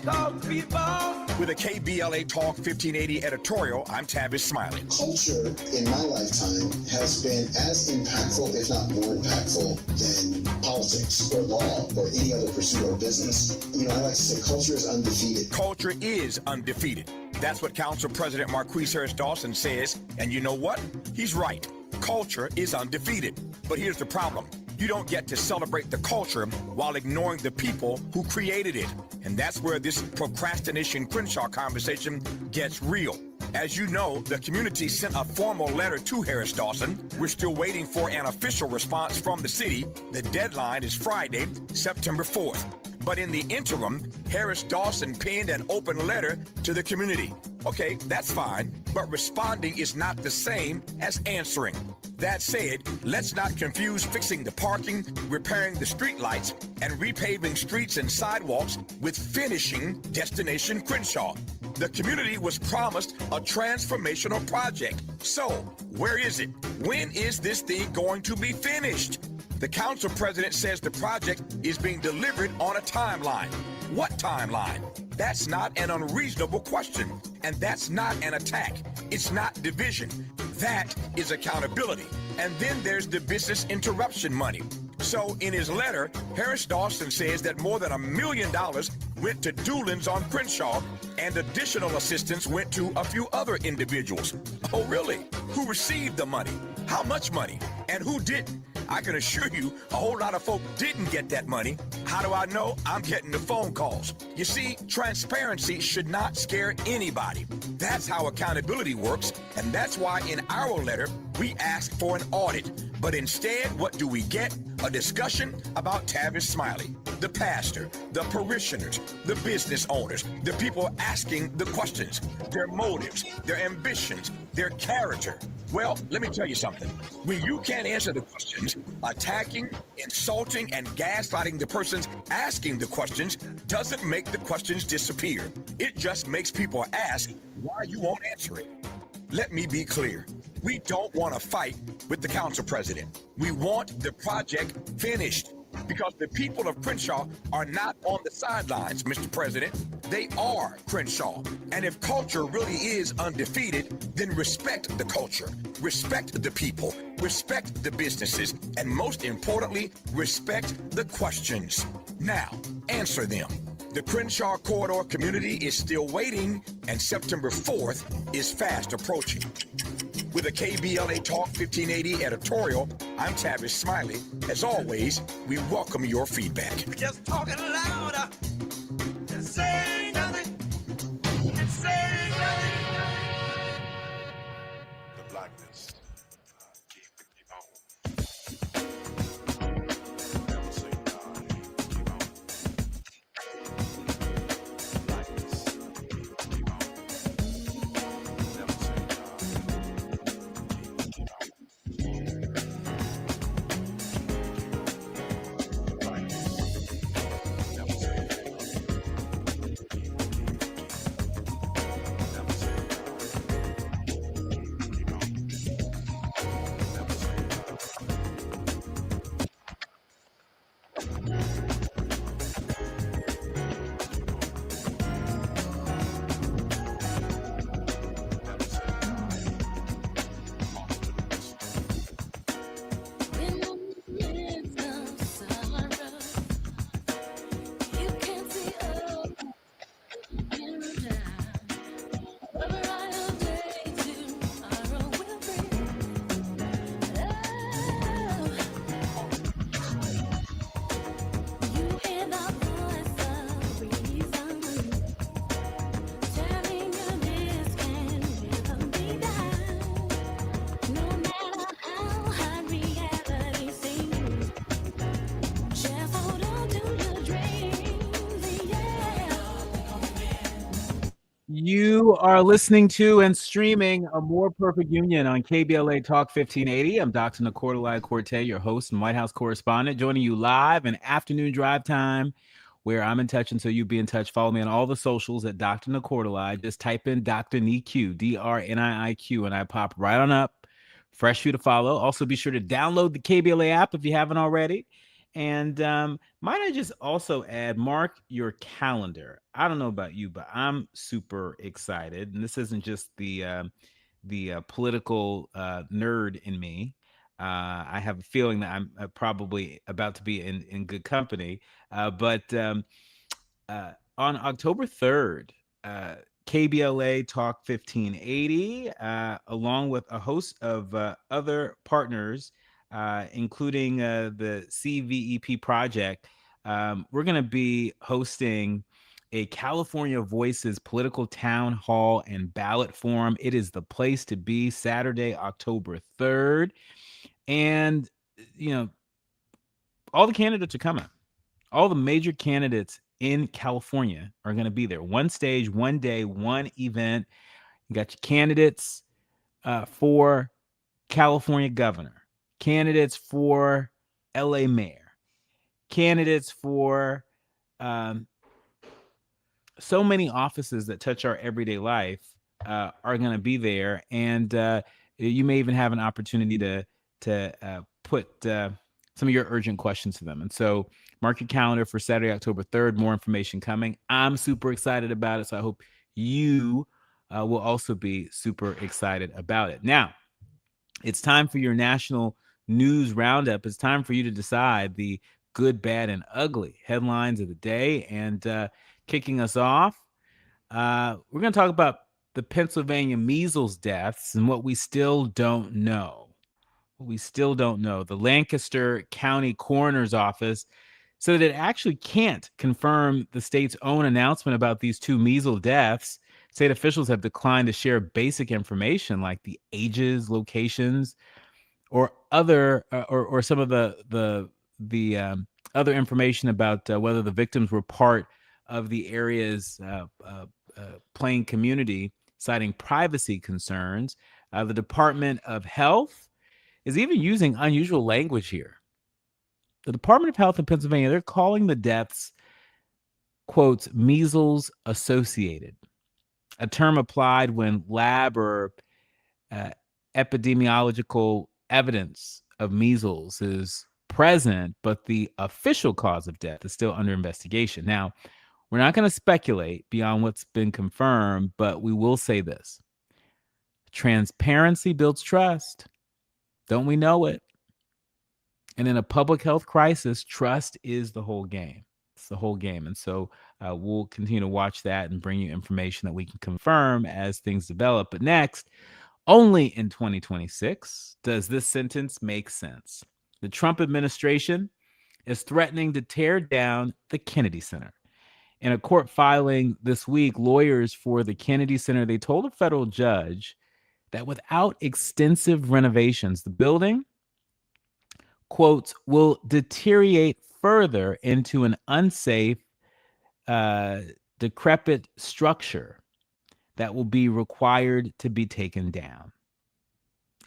With a KBLA Talk 1580 editorial, I'm Tavis Smiley. Culture in my lifetime has been as impactful, if not more impactful, than politics or law or any other pursuit or business. You know, I like to say culture is undefeated. Culture is undefeated. That's what Council President Marquise Harris Dawson says. And you know what? He's right. Culture is undefeated. But here's the problem. You don't get to celebrate the culture while ignoring the people who created it. And that's where this procrastination Crenshaw conversation gets real. As you know, the community sent a formal letter to Harris Dawson. We're still waiting for an official response from the city. The deadline is Friday, September 4th. But in the interim, Harris Dawson penned an open letter to the community. Okay, that's fine, but responding is not the same as answering. That said, let's not confuse fixing the parking, repairing the streetlights, and repaving streets and sidewalks with finishing Destination Crenshaw. The community was promised a transformational project. So, where is it? When is this thing going to be finished? The council president says the project is being delivered on a timeline. What timeline? That's not an unreasonable question, and that's not an attack. It's not division. That is accountability. And then there's the business interruption money. So in his letter, Harris Dawson says that more than $1 million went to Doolin's on Crenshaw, and additional assistance went to a few other individuals. Oh, really? Who received the money? How much money? And who didn't? I can assure you a whole lot of folk didn't get that money. How do I know? I'm getting the phone calls. You see, transparency should not scare anybody. That's how accountability works, and that's why in our letter, we ask for an audit. But instead, what do we get? A discussion about Tavis Smiley, the pastor, the parishioners, the business owners, the people asking the questions, their motives, their ambitions, their character. Well, let me tell you something. When you can't answer the questions, attacking, insulting, and gaslighting the persons asking the questions doesn't make the questions disappear. It just makes people ask why you won't answer it. Let me be clear. We don't want to fight with the council president. We want the project finished because the people of Crenshaw are not on the sidelines, Mr. President. They are Crenshaw. And if culture really is undefeated, then respect the culture, respect the people, respect the businesses, and most importantly, respect the questions. Now, answer them. The Crenshaw Corridor community is still waiting, and September 4th is fast approaching. With a KBLA Talk 1580 editorial, I'm Tavis Smiley. As always, we welcome your feedback. Just talking louder, just saying nothing, just saying nothing. The blackness, keep on. Never say die, keep on. Blackness, keep on. Never say die, keep on. You are listening to and streaming A More Perfect Union on KBLA Talk 1580. I'm Dr. Nicordelai Corte, your host and White House correspondent, joining you live in afternoon drive time, where I'm in touch until you be in touch. Follow me on all the socials at Dr. Nicordelai. Just type in Dr. Niq, DRNIIQ, and I pop right on up. Fresh for you to follow. Also, be sure to download the KBLA app if you haven't already. And might I just also add, mark your calendar. I don't know about you, but I'm super excited. And this isn't just the political nerd in me. I have a feeling that I'm probably about to be in good company. But on October 3rd, KBLA Talk 1580, along with a host of other partners, including the CVEP project, we're going to be hosting a California Voices political town hall and ballot forum. It is the place to be, Saturday, October 3rd. And, you know, all the candidates are coming. All the major candidates in California are going to be there. One stage, one day, one event. You got your candidates for California governor, candidates for LA mayor, candidates for um, so many offices that touch our everyday life are going to be there. And you may even have an opportunity to put some of your urgent questions to them. And so mark your calendar for Saturday, October 3rd. More information coming. I'm super excited about it. So I hope you will also be super excited about it. Now, it's time for your national news roundup. It's time for you to decide the good, bad, and ugly headlines of the day. And kicking us off, we're going to talk about the Pennsylvania measles deaths and what we still don't know. The Lancaster County Coroner's Office said that it actually can't confirm the state's own announcement about these two measles deaths. State officials have declined to share basic information like the ages, locations, or other or some of the other information about whether the victims were part of the area's plain community, citing privacy concerns. The Department of Health is even using unusual language here. The Department of Health in Pennsylvania, they're calling the deaths, quotes, measles associated, a term applied when lab or epidemiological evidence of measles is present, but the official cause of death is still under investigation. Now, we're not going to speculate beyond what's been confirmed, but we will say this. Transparency builds trust. Don't we know it? And in a public health crisis, trust is the whole game. It's the whole game. And so we'll continue to watch that and bring you information that we can confirm as things develop. But next, only in 2026 does this sentence make sense. The Trump administration is threatening to tear down the Kennedy Center. In a court filing this week, lawyers for the Kennedy Center, they told a federal judge that without extensive renovations, the building, quotes, will deteriorate further into an unsafe, decrepit structure that will be required to be taken down.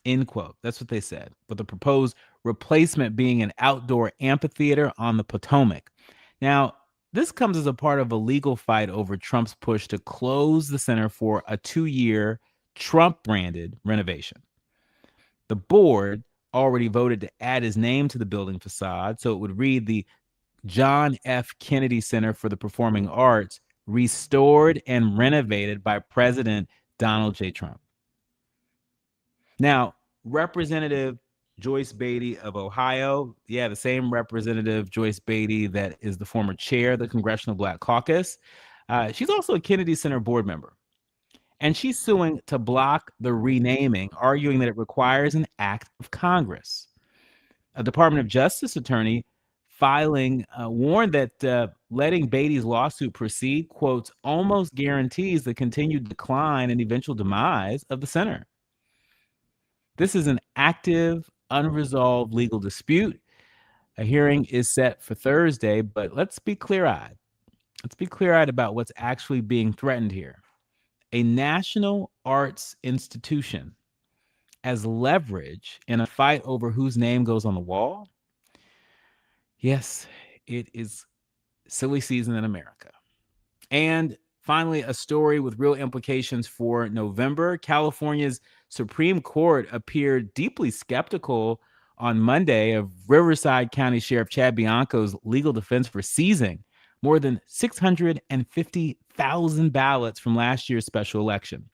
End quote. That's what they said. But the proposed replacement being an outdoor amphitheater on the Potomac. Now, this comes as a part of a legal fight over Trump's push to close the center for a 2-year Trump-branded renovation. The board already voted to add his name to the building facade, so it would read the John F. Kennedy Center for the Performing Arts, restored and renovated by President Donald J. Trump. Now, Representative Joyce Beatty of Ohio, the same Representative Joyce Beatty that is the former chair of the Congressional Black Caucus, she's also a Kennedy Center board member. And she's suing to block the renaming, arguing that it requires an act of Congress. A Department of Justice attorney filing warned that letting Beatty's lawsuit proceed, quotes, almost guarantees the continued decline and eventual demise of the center. This is an active, unresolved legal dispute. A hearing is set for Thursday, but let's be clear-eyed. Let's be clear-eyed about what's actually being threatened here. A national arts institution as leverage in a fight over whose name goes on the wall. Yes, it is silly season in America. And finally, a story with real implications for November. California's Supreme Court appeared deeply skeptical on Monday of Riverside County Sheriff Chad Bianco's legal defense for seizing more than 650,000 ballots from last year's special election.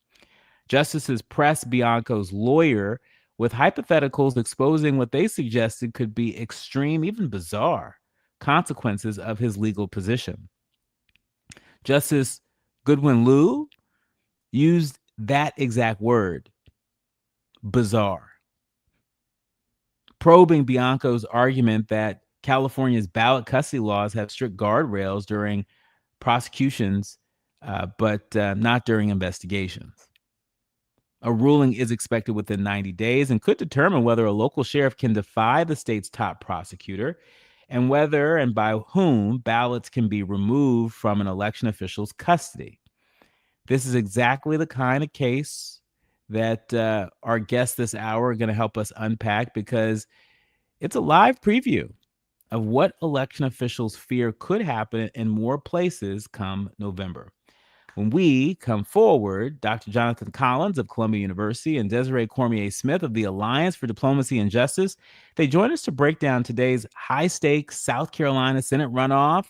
Justices pressed Bianco's lawyer with hypotheticals exposing what they suggested could be extreme, even bizarre, consequences of his legal position. Justice Goodwin Liu used that exact word, bizarre, probing Bianco's argument that California's ballot custody laws have strict guardrails during prosecutions, but not during investigations. A ruling is expected within 90 days and could determine whether a local sheriff can defy the state's top prosecutor and whether and by whom ballots can be removed from an election official's custody. This is exactly the kind of case that our guests this hour are going to help us unpack, because it's a live preview of what election officials fear could happen in more places come November. When we come forward, Dr. Jonathan Collins of Columbia University and Desiree Cormier Smith of the Alliance for Diplomacy and Justice, they join us to break down today's high-stakes South Carolina Senate runoff,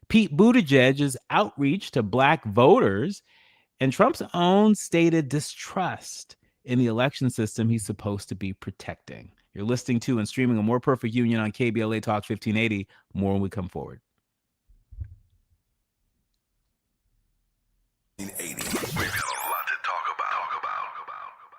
Pete Buttigieg's outreach to Black voters, and Trump's own stated distrust in the election system he's supposed to be protecting. You're listening to and streaming A More Perfect Union on KBLA Talk 1580. More when we come forward. 1980. We've got a lot to talk about.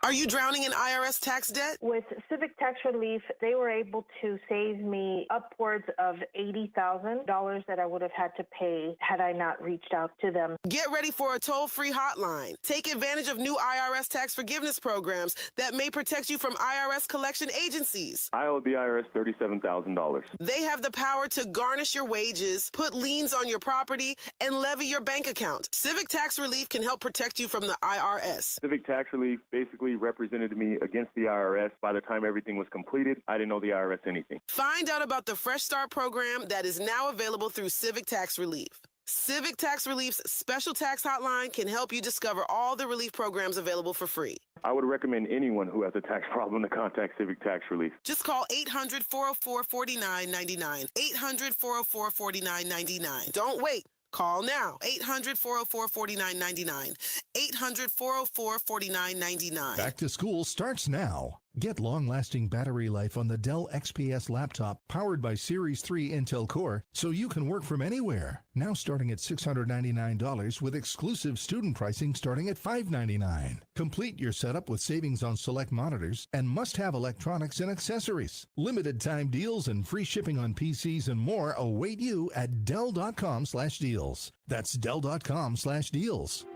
Are you drowning in IRS tax debt? With Civic Tax Relief, they were able to save me upwards of $80,000 that I would have had to pay had I not reached out to them. Get ready for a toll-free hotline. Take advantage of new IRS tax forgiveness programs that may protect you from IRS collection agencies. I owe the IRS $37,000. They have the power to garnish your wages, put liens on your property, and levy your bank account. Civic Tax Relief can help protect you from the IRS. Civic Tax Relief basically represented me against the IRS. By the time everything was completed, I didn't owe the IRS anything. Find out about the Fresh Start program that is now available through Civic Tax Relief. Civic Tax Relief's special tax hotline can help you discover all the relief programs available for free. I would recommend anyone who has a tax problem to contact Civic Tax Relief. Just call 800-404-4999. 800-404-4999. Don't wait. Call now. 800-404-4999. 800-404-4999. Back to school starts now. Get long-lasting battery life on the Dell XPS laptop powered by Series 3 Intel Core so you can work from anywhere. Now starting at $699 with exclusive student pricing starting at $599. Complete your setup with savings on select monitors and must-have electronics and accessories. Limited time deals and free shipping on PCs and more await you at Dell.com/deals. That's Dell.com/deals.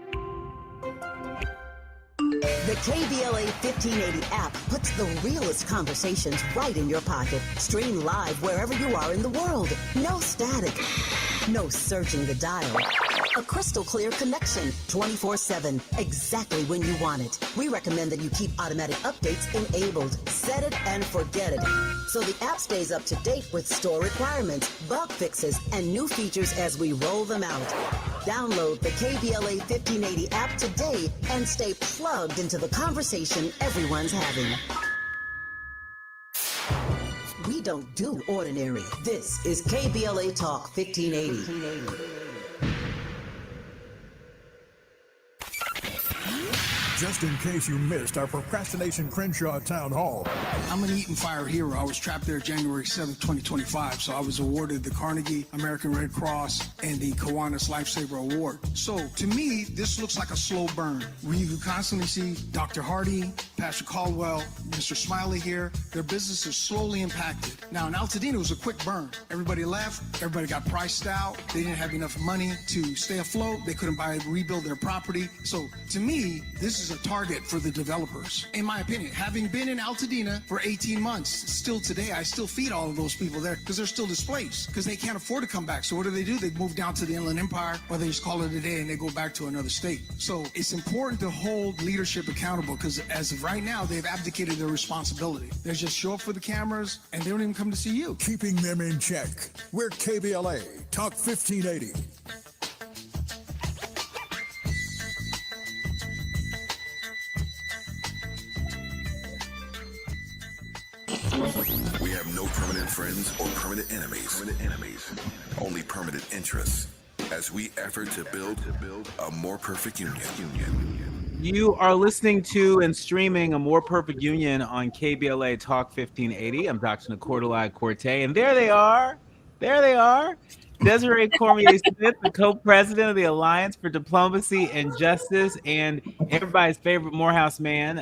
The KBLA 1580 app puts the realest conversations right in your pocket. Stream live wherever you are in the world. No static. No searching the dial. A crystal clear connection 24/7, exactly when you want it. We recommend that you keep automatic updates enabled. Set it and forget it. So the app stays up to date with store requirements, bug fixes, and new features as we roll them out. Download the KBLA 1580 app today and stay plugged into the conversation everyone's having. We don't do ordinary. This is KBLA Talk 1580. Just in case you missed our Procrastination Crenshaw Town Hall. I'm an Eat and Fire hero. I was trapped there January 7th, 2025, so I was awarded the Carnegie American Red Cross and the Kiwanis Lifesaver Award. So, to me, this looks like a slow burn. We constantly see Dr. Hardy, Pastor Caldwell, Mr. Smiley here. Their business is slowly impacted. Now, in Altadena, it was a quick burn. Everybody left. Everybody got priced out. They didn't have enough money to stay afloat. They couldn't rebuild their property. So, to me, this is a target for the developers. In my opinion, having been in Altadena for 18 months, still today, I still feed all of those people there because they're still displaced because they can't afford to come back. So what do? They move down to the Inland Empire, or they just call it a day and they go back to another state. So it's important to hold leadership accountable because as of right now, they've abdicated their responsibility. They just show up for the cameras and they don't even come to see you. Keeping them in check. We're KBLA Talk 1580. We have no permanent friends or permanent enemies. Only permanent interests as we effort to build a more perfect union. You are listening to and streaming A More Perfect Union on KBLA Talk 1580. I'm Dr. Cordelai Corte, and there they are. Desiree Cormier Smith, the co-president of the Alliance for Diplomacy and Justice, and everybody's favorite Morehouse man,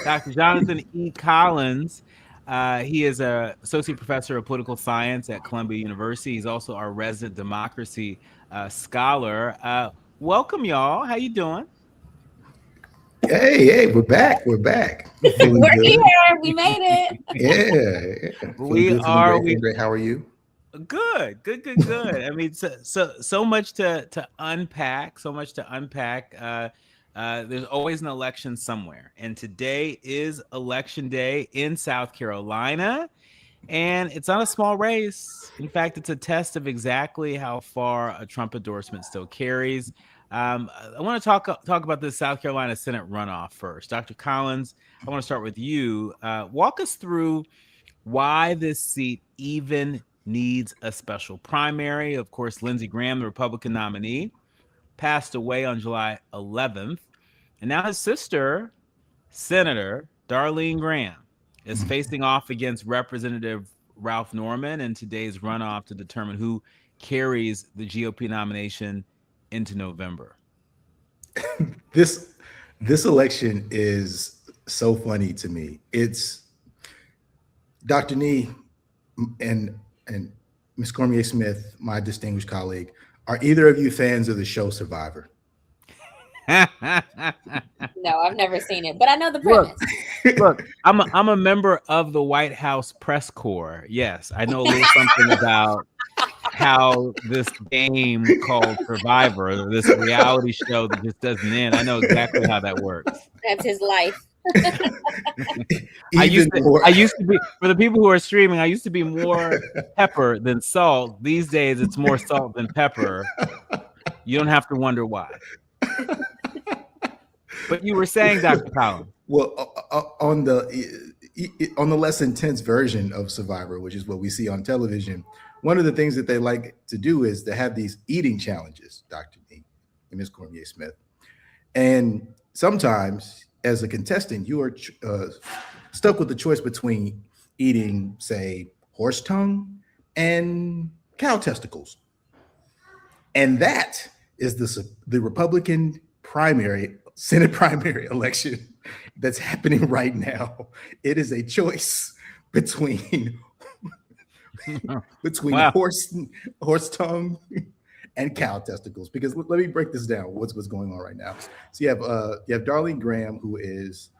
Dr. Jonathan E. Collins. He is an associate professor of political science at Columbia University. He's also our resident democracy scholar. Welcome, y'all. How you doing? Hey, we're back. We're here. We made it. Yeah. We are. Great. How are you? Good. I mean, so much to unpack. There's always an election somewhere, and today is election day in South Carolina, and it's not a small race. In fact, it's a test of exactly how far a Trump endorsement still carries. I want to talk about the South Carolina Senate runoff first. Dr. Collins, I want to start with you. Walk us through why this seat even needs a special primary. Of course, Lindsey Graham, the Republican nominee, passed away on July 11th. And now his sister, Senator Darlene Graham, is facing off against Representative Ralph Norman in today's runoff to determine who carries the GOP nomination into November. This election is so funny to me. It's Dr. Nee and Ms. Cormier Smith, my distinguished colleague. Are either of you fans of the show Survivor? No, I've never seen it, but I know the premise. Look, I'm a member of the White House press corps. Yes, I know a little something about how this game called Survivor, this reality show that just doesn't end. I know exactly how that works. That's his life. I used to be, for the people who are streaming, I used to be more pepper than salt. These days, it's more salt than pepper. You don't have to wonder why. But you were saying, Dr. Collins. Well, on the less intense version of Survivor, which is what we see on television, one of the things that they like to do is to have these eating challenges, Dr. Nee and Ms. Cormier Smith. And sometimes, as a contestant, you are stuck with the choice between eating, say, horse tongue and cow testicles. And that is the Republican primary, Senate primary election that's happening right now. It is a choice between Wow. horse tongue and cow testicles. Because let me break this down. What's going on right now? So you have Darlene Graham, who is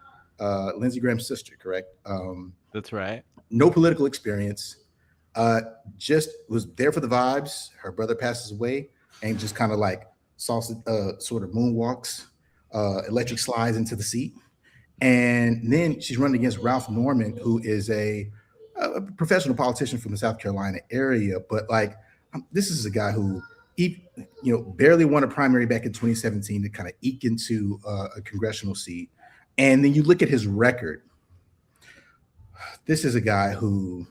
Lindsey Graham's sister, correct? That's right. No political experience. Just was there for the vibes. Her brother passes away and just kind of like sort of moonwalks, electric slides into the seat. And then she's running against Ralph Norman, who is a professional politician from the South Carolina area. But like, this is a guy who barely won a primary back in 2017 to kind of eke into a congressional seat. And then you look at his record. This is a guy who,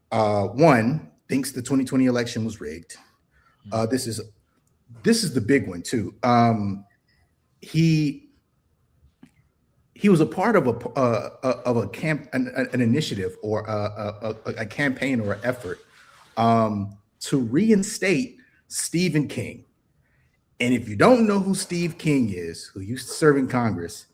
one, thinks the 2020 election was rigged. This is the big one too. He was a part of an initiative or a campaign or an effort to reinstate Stephen King. And if you don't know who Steve King is, who used to serve in Congress,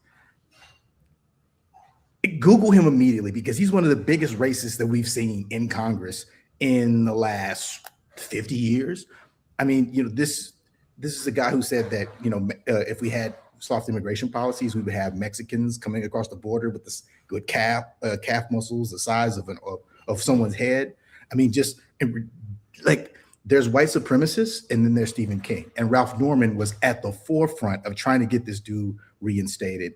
Google him immediately, because he's one of the biggest racists that we've seen in Congress in the last 50 years. I mean, this is a guy who said that, if we had soft immigration policies, we would have Mexicans coming across the border with calf muscles the size of someone's head. I mean, just like, there's white supremacists, and then there's Stephen King. And Ralph Norman was at the forefront of trying to get this dude reinstated.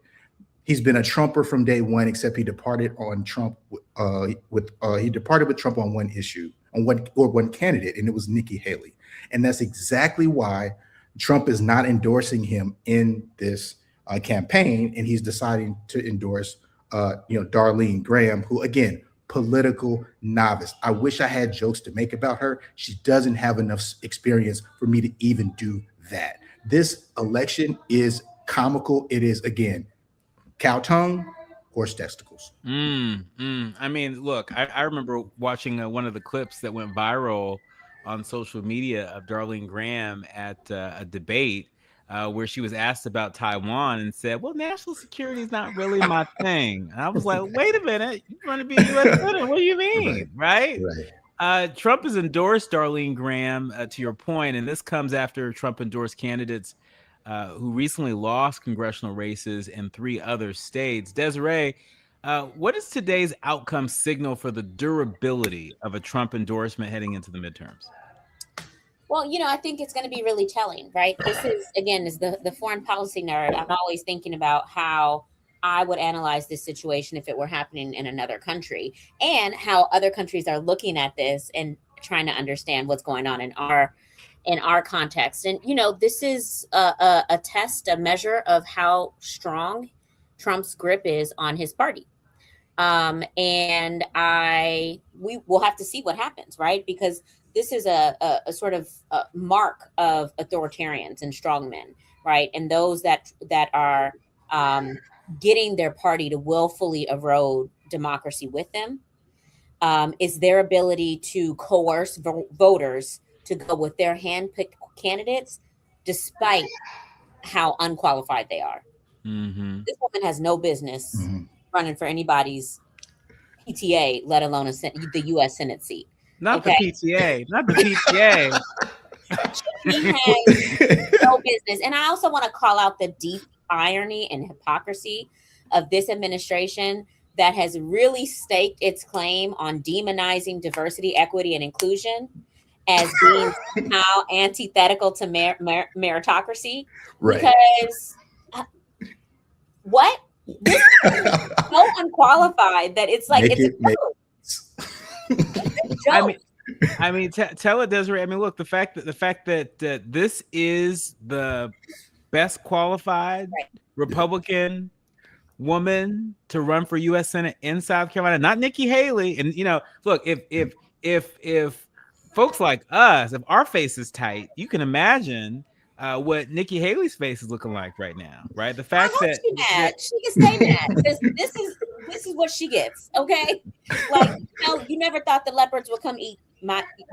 He's been a Trumper from day one, except he departed on Trump he departed with Trump on one issue, on one candidate, and it was Nikki Haley. And that's exactly why Trump is not endorsing him in this campaign, and he's deciding to endorse Darlene Graham, who again political novice. I wish I had jokes to make about her. She doesn't have enough experience for me to even do that. This election is comical. It is, again, cow tongue, horse testicles. I mean, look, I remember watching one of the clips that went viral on social media of Darlene Graham at a debate where she was asked about Taiwan and said, well, national security is not really my thing. And I was like, wait a minute, you're going to be a U.S. senator. What do you mean? Right? Trump has endorsed Darlene Graham, to your point, and this comes after Trump endorsed candidates who recently lost congressional races in 3 other states. Desiree, what is today's outcome signal for the durability of a Trump endorsement heading into the midterms? Well, I think it's going to be really telling, right? This is, again, is the foreign policy nerd. I'm always thinking about how I would analyze this situation if it were happening in another country, and how other countries are looking at this and trying to understand what's going on in our context. And, this is a test, a measure of how strong Trump's grip is on his party. And we will have to see what happens, right? Because this is a sort of mark of authoritarians and strongmen, right? And those that are getting their party to willfully erode democracy with them is their ability to coerce voters to go with their hand-picked candidates, despite how unqualified they are. This woman has no business running for anybody's PTA, let alone the U.S. Senate seat. Not the PTA. Not the PTA. She has no business. And I also want to call out the deep irony and hypocrisy of this administration that has really staked its claim on demonizing diversity, equity, and inclusion as being somehow antithetical to meritocracy. Right. Because what? This is so unqualified that it's like, I mean, tell it, Desiree. I mean, look, the fact that this is the best qualified Republican woman to run for U.S. Senate in South Carolina, not Nikki Haley. And look, if folks like us, if our face is tight, you can imagine what Nikki Haley's face is looking like right now, right? The fact that she can stay mad because this is what she gets. Okay, like you never thought the leopards would come eat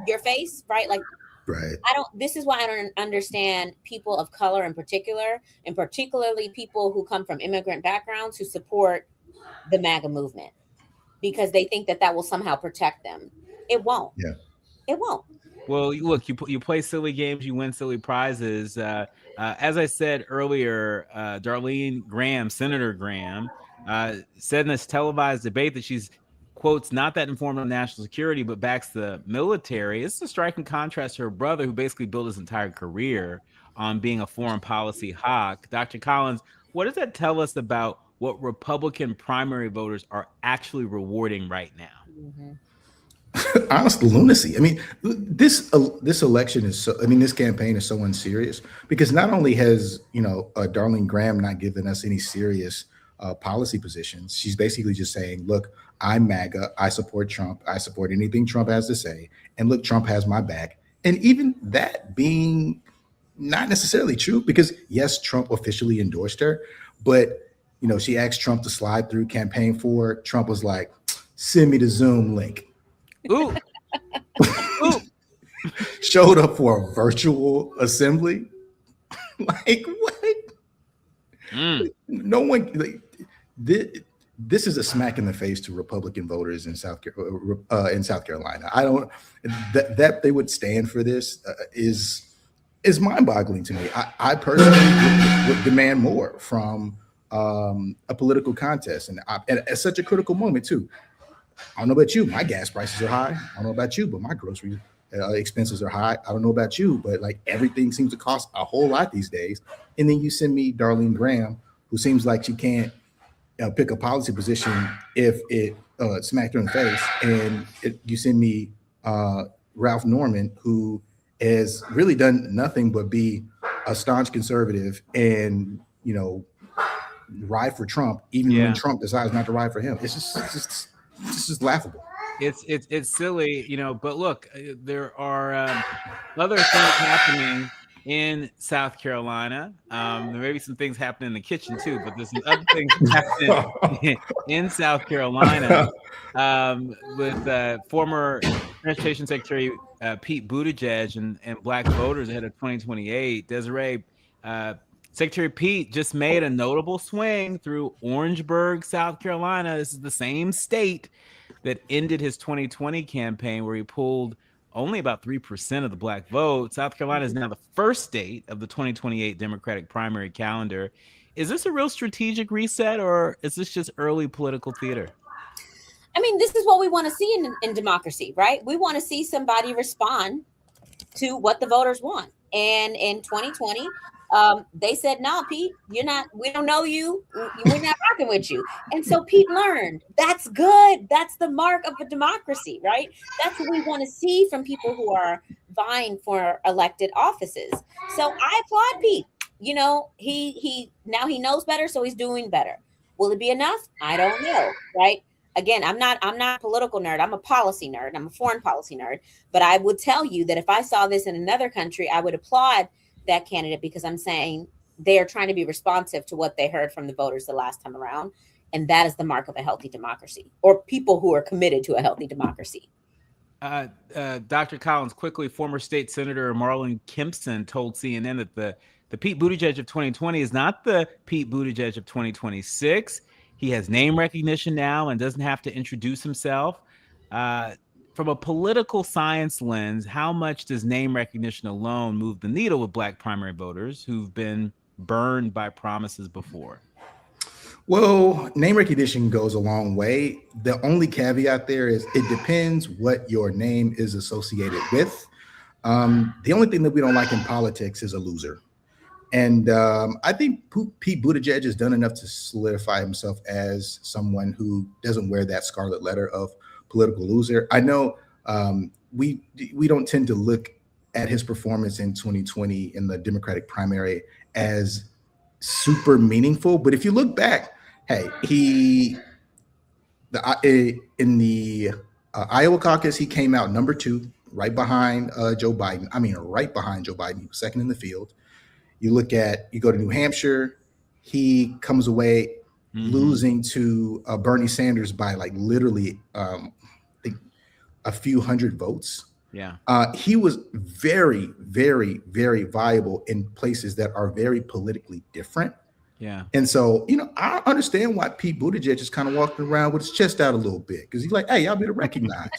your face, right? Like, right. This is why I don't understand people of color in particular, and particularly people who come from immigrant backgrounds who support the MAGA movement, because they think that will somehow protect them. It won't. Yeah. It won't. Well, look, you play silly games, you win silly prizes. As I said earlier, Darlene Graham, Senator Graham, said in this televised debate that she's, quotes, not that informed on national security, but backs the military. It's a striking contrast to her brother, who basically built his entire career on being a foreign policy hawk. Dr. Collins, what does that tell us about what Republican primary voters are actually rewarding right now? Honest lunacy. I mean, this election is so. I mean, this campaign is so unserious because not only has Darlene Graham not given us any serious policy positions. She's basically just saying, "Look, I'm MAGA. I support Trump. I support anything Trump has to say. And look, Trump has my back." And even that being not necessarily true, because yes, Trump officially endorsed her, but she asked Trump to slide through campaign for. Trump was like, "Send me the Zoom link." Ooh. Ooh. Showed up for a virtual assembly. Like what? No one. This is a smack in the face to Republican voters in South Carolina. I don't that they would stand for this is mind-boggling to me. I personally would demand more from a political contest, and at such a critical moment too. I don't know about you, my gas prices are high. I don't know about you, but my grocery expenses are high. I don't know about you, but like everything seems to cost a whole lot these days. And then you send me Darlene Graham, who seems like she can't pick a policy position if it smacked her in the face, and you send me Ralph Norman, who has really done nothing but be a staunch conservative and ride for Trump, even when Trump decides not to ride for him. It's just laughable. It's silly, but look, there are other things happening in South Carolina. There may be some things happening in the kitchen too, but there's some other things happening in South Carolina with former Transportation Secretary Pete Buttigieg and black voters ahead of 2028. Desiree, Secretary Pete just made a notable swing through Orangeburg, South Carolina. This is the same state that ended his 2020 campaign where he pulled only about 3% of the black vote. South Carolina is now the first state of the 2028 Democratic primary calendar. Is this a real strategic reset, or is this just early political theater? I mean, this is what we want to see in democracy, right? We want to see somebody respond to what the voters want. And in 2020, they said, "No, Pete, you're not. We don't know you. We're not rocking with you." And so Pete learned. That's good. That's the mark of a democracy, right? That's what we want to see from people who are vying for elected offices. So I applaud Pete. He now he knows better, so he's doing better. Will it be enough? I don't know, right? Again, I'm not a political nerd. I'm a policy nerd. I'm a foreign policy nerd. But I would tell you that if I saw this in another country, I would applaud that candidate, because I'm saying they are trying to be responsive to what they heard from the voters the last time around. And that is the mark of a healthy democracy, or people who are committed to a healthy democracy. Dr. Collins, quickly, former state senator Marlon Kempson told CNN that the Pete Buttigieg of 2020 is not the Pete Buttigieg of 2026. He has name recognition now and doesn't have to introduce himself. From a political science lens, how much does name recognition alone move the needle with black primary voters who've been burned by promises before? Well, name recognition goes a long way. The only caveat there is it depends what your name is associated with. The only thing that we don't like in politics is a loser. And I think Pete Buttigieg has done enough to solidify himself as someone who doesn't wear that scarlet letter of political loser. I know we don't tend to look at his performance in 2020 in the Democratic primary as super meaningful. But if you look back, hey, in the Iowa caucus, he came out number 2, right behind Joe Biden. I mean, right behind Joe Biden. He was second in the field. You go to New Hampshire, he comes away losing to Bernie Sanders by like literally I think a few hundred votes. Yeah. He was very, very, very viable in places that are very politically different. Yeah. And so, I understand why Pete Buttigieg is kind of walking around with his chest out a little bit, because he's like, hey, y'all better recognize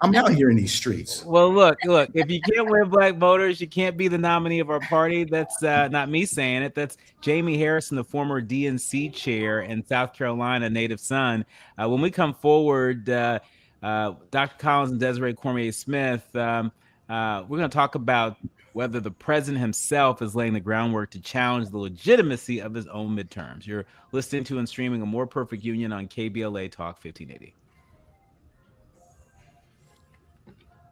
I'm out here in these streets. Well, look, if you can't win black voters, you can't be the nominee of our party. That's not me saying it. That's Jamie Harrison, the former DNC chair and South Carolina native son. When we come forward, Dr. Collins and Desiree Cormier Smith, we're going to talk about whether the president himself is laying the groundwork to challenge the legitimacy of his own midterms. You're listening to and streaming A More Perfect Union on KBLA Talk 1580.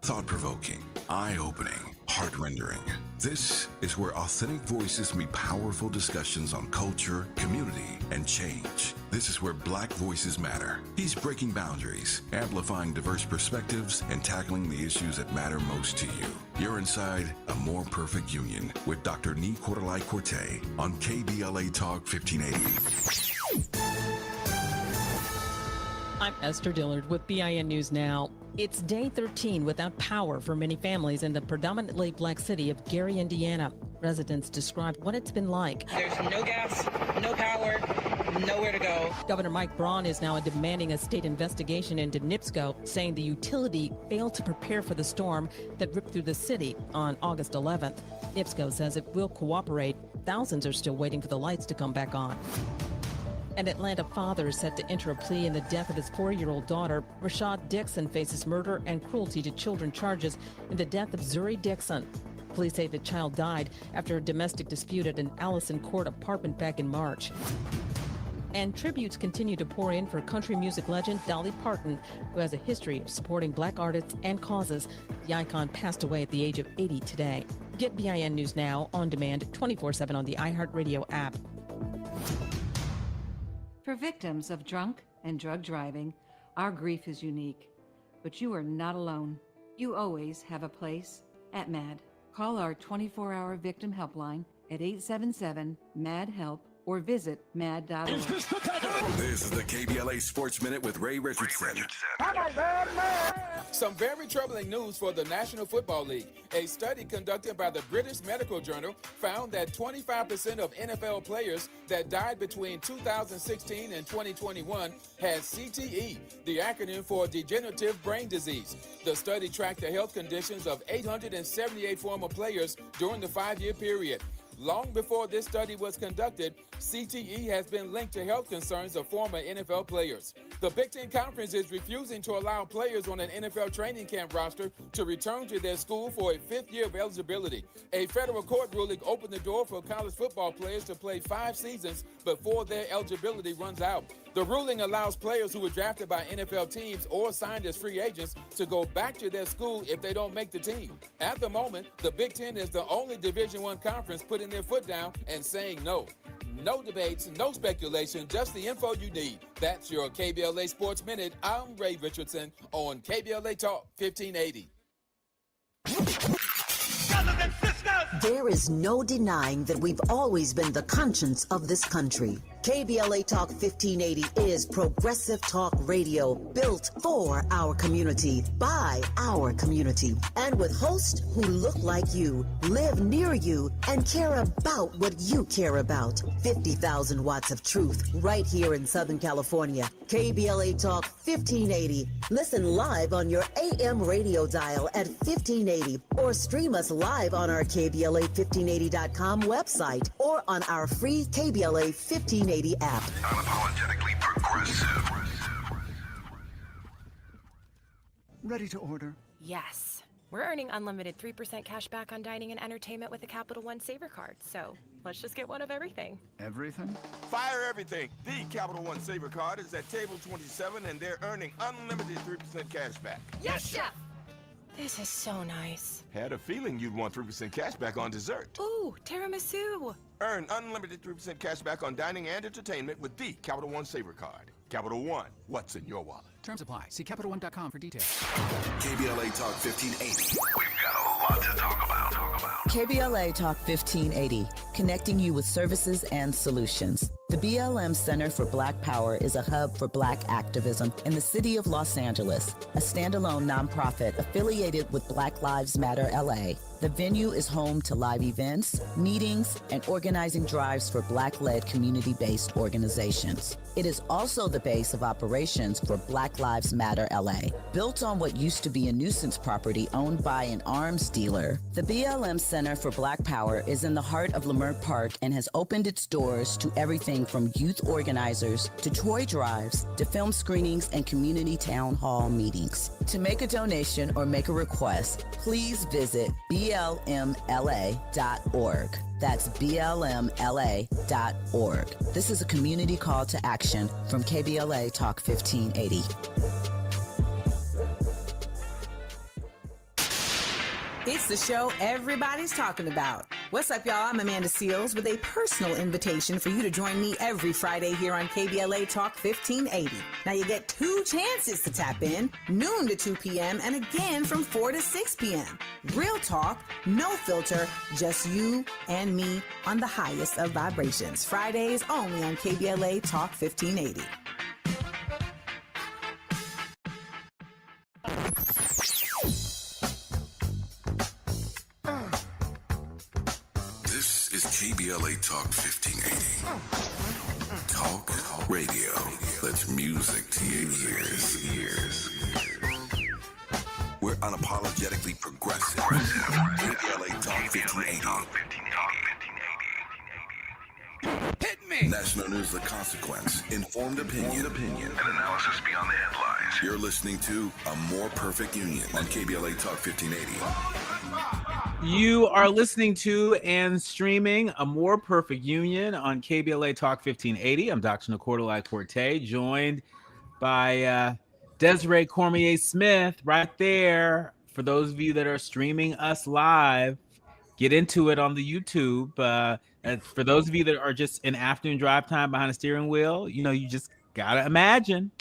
Thought-provoking, eye-opening, heart-rendering. This is where authentic voices meet powerful discussions on culture, community, and change. This is where Black voices matter. He's breaking boundaries, amplifying diverse perspectives, and tackling the issues that matter most to you. You're inside A More Perfect Union with Dr. Nee Cortelai-Corte on KBLA Talk 1580. I'm Esther Dillard with BIN News Now. It's day 13 without power for many families in the predominantly black city of Gary, Indiana. Residents described what it's been like. There's no gas, no power, nowhere to go. Governor Mike Braun is now demanding a state investigation into NIPSCO, saying the utility failed to prepare for the storm that ripped through the city on August 11th. NIPSCO says it will cooperate. Thousands are still waiting for the lights to come back on. An Atlanta father is set to enter a plea in the death of his 4-year-old daughter. Rashad Dixon faces murder and cruelty to children charges in the death of Zuri Dixon. Police say the child died after a domestic dispute at an Allison Court apartment back in March. And tributes continue to pour in for country music legend Dolly Parton, who has a history of supporting black artists and causes. The icon passed away at the age of 80 today. Get BIN News Now on demand 24/7 on the iHeartRadio app. For victims of drunk and drug driving, our grief is unique. But you are not alone. You always have a place at MAD. Call our 24-hour victim helpline at 877-MAD-HELP or visit mad.org. This is the KBLA Sports Minute with Ray Richardson. Some very troubling news for the National Football League. A study conducted by the British Medical Journal found that 25% of NFL players that died between 2016 and 2021 had CTE, the acronym for degenerative brain disease. The study tracked the health conditions of 878 former players during the 5-year period. Long before this study was conducted, CTE has been linked to health concerns of former NFL players. The Big Ten Conference is refusing to allow players on an NFL training camp roster to return to their school for a 5th year of eligibility. A federal court ruling opened the door for college football players to play 5 seasons before their eligibility runs out. The ruling allows players who were drafted by NFL teams or signed as free agents to go back to their school if they don't make the team. At the moment, the Big Ten is the only Division I conference putting their foot down and saying no. No debates, no speculation, just the info you need. That's your KBLA Sports Minute. I'm Ray Richardson on KBLA Talk 1580. There is no denying that we've always been the conscience of this country. KBLA Talk 1580 is progressive talk radio built for our community, by our community, and with hosts who look like you, live near you, and care about what you care about. 50,000 watts of truth right here in Southern California. KBLA Talk 1580. Listen live on your AM radio dial at 1580 or stream us live on our KBLA1580.com website or on our free KBLA 1580 app. Unapologetically progressive. Ready to order? Yes. We're earning unlimited 3% cash back on dining and entertainment with the Capital One Saver card, so let's just get one of everything. Everything? Fire everything. The Capital One Saver card is at table 27, and they're earning unlimited 3% cash back. Yes, Chef! This is so nice. Had a feeling you'd want 3% cash back on dessert. Ooh, tiramisu. Earn unlimited 3% cash back on dining and entertainment with the Capital One Saver card. Capital One, what's in your wallet? Terms apply. See CapitalOne.com for details. KBLA Talk 1580. We've got a lot to talk about. KBLA Talk 1580, connecting you with services and solutions. The BLM Center for Black Power is a hub for Black activism in the city of Los Angeles, a standalone nonprofit affiliated with Black Lives Matter LA. The venue is home to live events, meetings, and organizing drives for Black-led community-based organizations. It is also the base of operations for Black Lives Matter LA. Built on what used to be a nuisance property owned by an arms dealer, the BLM Center for Black Power is in the heart of Leimert Park and has opened its doors to everything from youth organizers to toy drives to film screenings and community town hall meetings. To make a donation or make a request, please visit blmla.org. That's blmla.org. This is a community call to action from KBLA Talk 1580. It's the show everybody's talking about. What's up, y'all? I'm Amanda Seals with a personal invitation for you to join me every Friday here on KBLA Talk 1580. Now, you get 2 chances to tap in, noon to 2 p.m., and again from 4 to 6 p.m. Real talk, no filter, just you and me on the highest of vibrations. Fridays only on KBLA Talk 1580. KBLA Talk 1580. Talk radio. That's music to your ears. We're unapologetically progressive. KBLA Talk 1580. Hit me! National news, the consequence. Informed opinion. And analysis beyond the headlines. You're listening to A More Perfect Union on KBLA Talk 1580. You are listening to and streaming A More Perfect Union on KBLA Talk 1580. I'm Dr. Nicordelai Corte, joined by Desiree Cormier Smith right there. For those of you that are streaming us live, get into it on the YouTube. For those of you that are just in afternoon drive time behind a steering wheel, you just got to imagine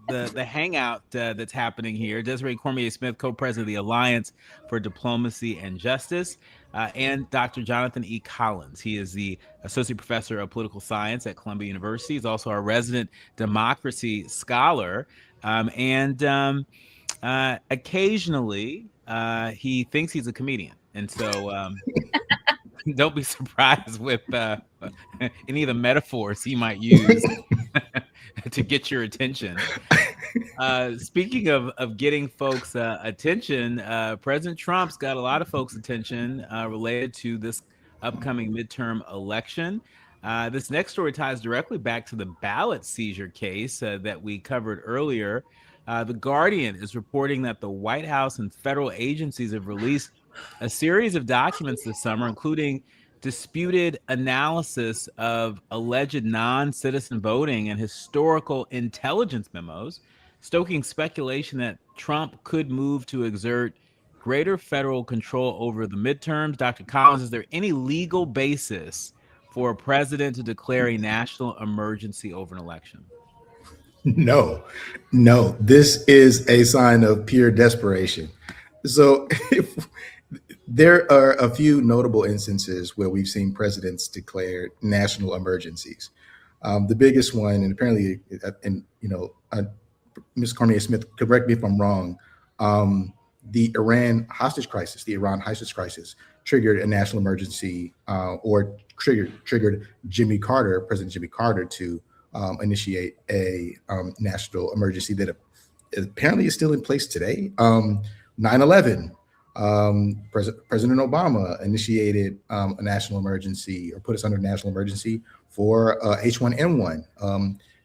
the hangout that's happening here. Desiree Cormier Smith, co-president of the Alliance for Diplomacy and Justice, and Dr. Jonathan E. Collins. He is the associate professor of political science at Columbia University. He's also our resident democracy scholar, and occasionally he thinks he's a comedian, and so don't be surprised with any of the metaphors he might use to get your attention. Speaking of getting folks attention, President Trump's got a lot of folks' attention related to this upcoming midterm election. This next story ties directly back to the ballot seizure case that we covered earlier. The Guardian is reporting that the White House and federal agencies have released a series of documents this summer, including disputed analysis of alleged non-citizen voting and historical intelligence memos, stoking speculation that Trump could move to exert greater federal control over the midterms. Dr. Collins, is there any legal basis for a president to declare a national emergency over an election? No. This is a sign of pure desperation. So there are a few notable instances where we've seen presidents declare national emergencies. The biggest one, and apparently, Ms. Cormier Smith, correct me if I'm wrong, the Iran hostage crisis triggered a national emergency, or triggered President Jimmy Carter to initiate a national emergency that apparently is still in place today. 9/11, President Obama initiated a national emergency, or put us under national emergency for H1N1,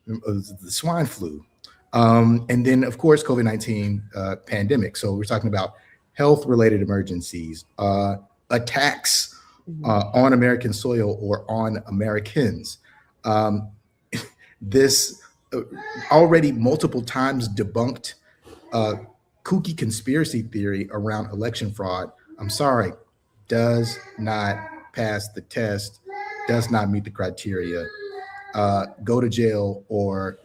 the swine flu. And then, of course, COVID-19 pandemic. So we're talking about health-related emergencies, attacks on American soil or on Americans. This already multiple times debunked kooky conspiracy theory around election fraud, I'm sorry, does not pass the test, does not meet the criteria. Go to jail, or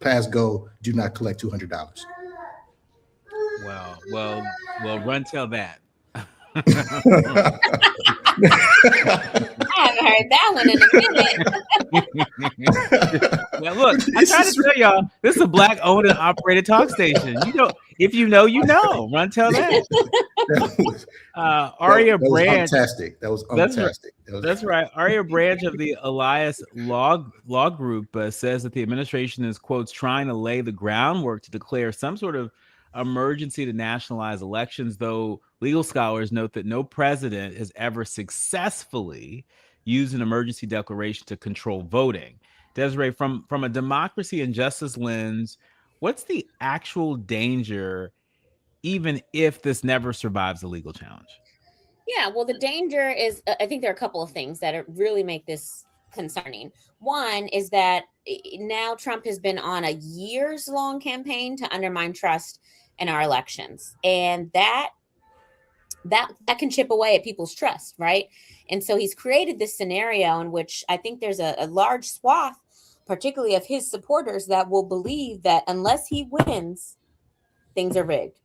pass go, do not collect $200. Well, run tell that. I haven't heard that one in a minute. Well, look, I tried to tell y'all, this is a Black-owned and operated talk station. If you know, run tell that. Aria Branch. That was fantastic. That's right. Aria Branch of the Elias Law Group says that the administration is, quotes, trying to lay the groundwork to declare some sort of emergency to nationalize elections, though legal scholars note that no president has ever successfully used an emergency declaration to control voting. Desiree, from a democracy and justice lens, what's the actual danger, even if this never survives a legal challenge? Yeah, well, the danger is, I think there are a couple of things that really make this concerning. One is that now Trump has been on a years-long campaign to undermine trust in our elections, and that can chip away at people's trust, right? And so he's created this scenario in which I think there's a large swath, particularly of his supporters, that will believe that unless he wins, things are rigged,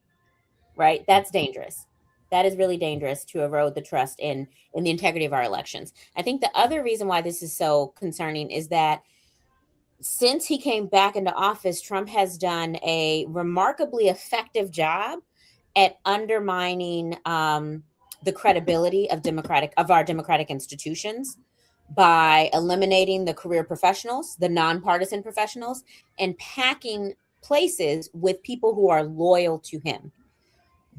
right? That's dangerous. That is really dangerous to erode the trust in the integrity of our elections. I think the other reason why this is so concerning is that since he came back into office, Trump has done a remarkably effective job at undermining the credibility of our democratic institutions by eliminating the career professionals, the nonpartisan professionals, and packing places with people who are loyal to him.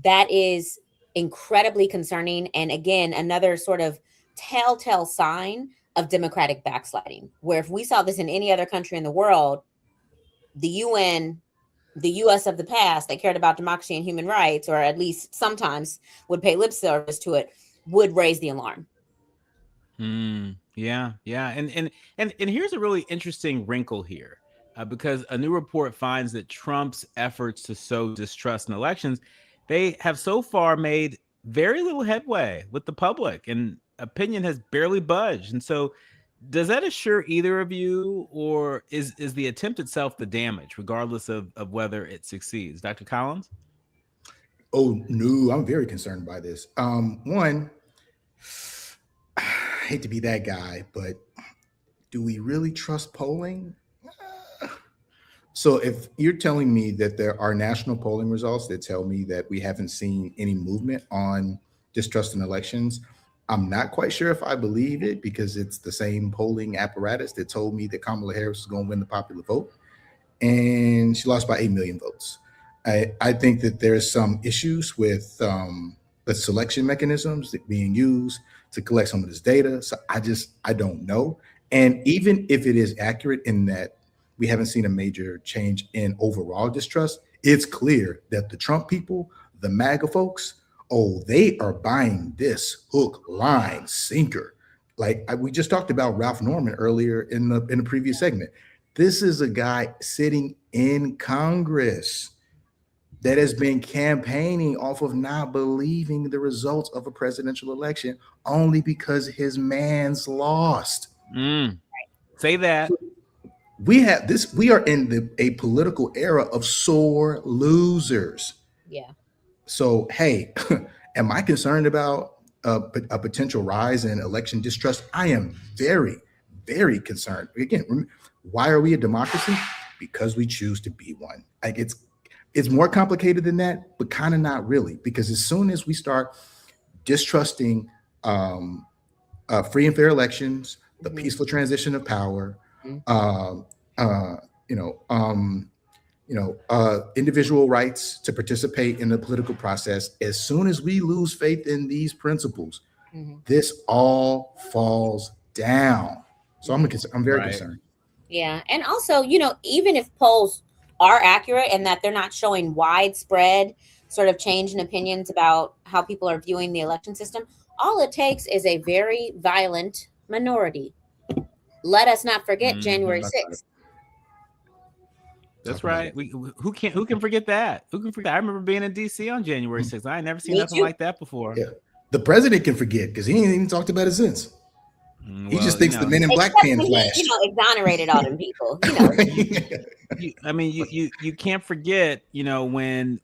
That is incredibly concerning. And again, another sort of telltale sign of democratic backsliding, where if we saw this in any other country in the world, the UN, the US of the past that cared about democracy and human rights, or at least sometimes would pay lip service to it, would raise the alarm. Yeah. And here's a really interesting wrinkle here, because a new report finds that Trump's efforts to sow distrust in elections, they have so far made very little headway with the public, and opinion has barely budged. And so Does that assure either of you, or is the attempt itself the damage, regardless of whether it succeeds? Dr. Collins? Oh no, I'm very concerned by this. One, I hate to be that guy, but do we really trust polling? So if you're telling me that there are national polling results that tell me that we haven't seen any movement on distrust in elections, I'm not quite sure if I believe it, because it's the same polling apparatus that told me that Kamala Harris was going to win the popular vote, and she lost by 8 million votes. I think that there's some issues with the selection mechanisms that being used to collect some of this data. So I don't know. And even if it is accurate in that we haven't seen a major change in overall distrust, it's clear that the Trump people, the MAGA folks, oh, they are buying this hook, line, sinker. Like we just talked about Ralph Norman earlier in the previous segment. This is a guy sitting in Congress that has been campaigning off of not believing the results of a presidential election only because his man's lost. Say that. We are in a political era of sore losers. Yeah. So, hey, am I concerned about a potential rise in election distrust? I am very, very concerned. Again, why are we a democracy? Because we choose to be one. Like it's more complicated than that, but kind of not really. Because as soon as we start distrusting free and fair elections, the peaceful transition of power, individual rights to participate in the political process, as soon as we lose faith in these principles, this all falls down. So I'm very concerned. Yeah. And also, even if polls are accurate and that they're not showing widespread sort of change in opinions about how people are viewing the election system, all it takes is a very violent minority. Let us not forget January 6th. That's right. Who can forget that? Who can forget? I remember being in DC on January 6th. I ain't never seen nothing like that before. Yeah. The president can forget because he ain't even talked about it since. He just thinks the Men in Black pen flashed. Exonerated all them people. You can't forget. When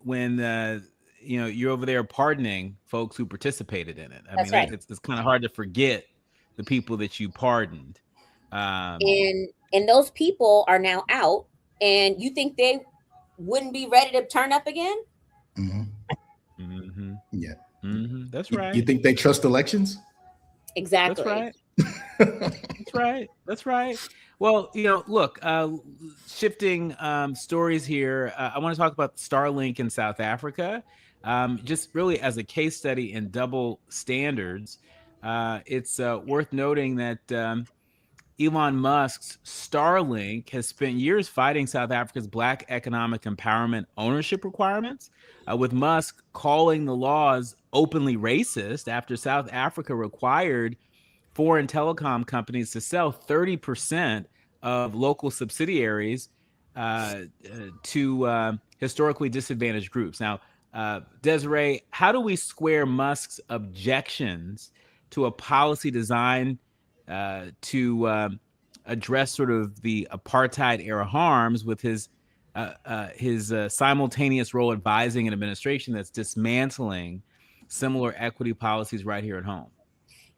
you're over there pardoning folks who participated in it. Right. It's kind of hard to forget the people that you pardoned. And those people are now out, and you think they wouldn't be ready to turn up again? Yeah. That's right. You think they trust elections? Exactly. That's right. That's right. Well, look, shifting stories here. I want to talk about Starlink in South Africa. Just really as a case study in double standards. It's worth noting that Elon Musk's Starlink has spent years fighting South Africa's Black economic empowerment ownership requirements, with Musk calling the laws openly racist after South Africa required foreign telecom companies to sell 30% of local subsidiaries to historically disadvantaged groups. Now, Desiree, how do we square Musk's objections to a policy designed to address sort of the apartheid era harms with his simultaneous role advising an administration that's dismantling similar equity policies right here at home?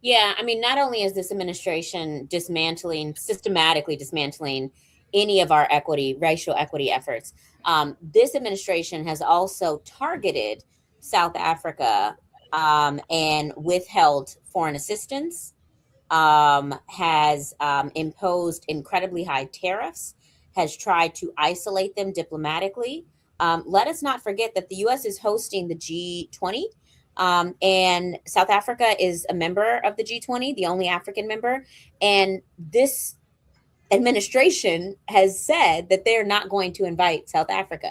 Yeah, not only is this administration systematically dismantling any of our racial equity efforts, this administration has also targeted South Africa and withheld foreign assistance, has imposed incredibly high tariffs, has tried to isolate them diplomatically. Let us not forget that the U.S. is hosting the G20. And South Africa is a member of the G20, the only African member. And this administration has said that they're not going to invite South Africa.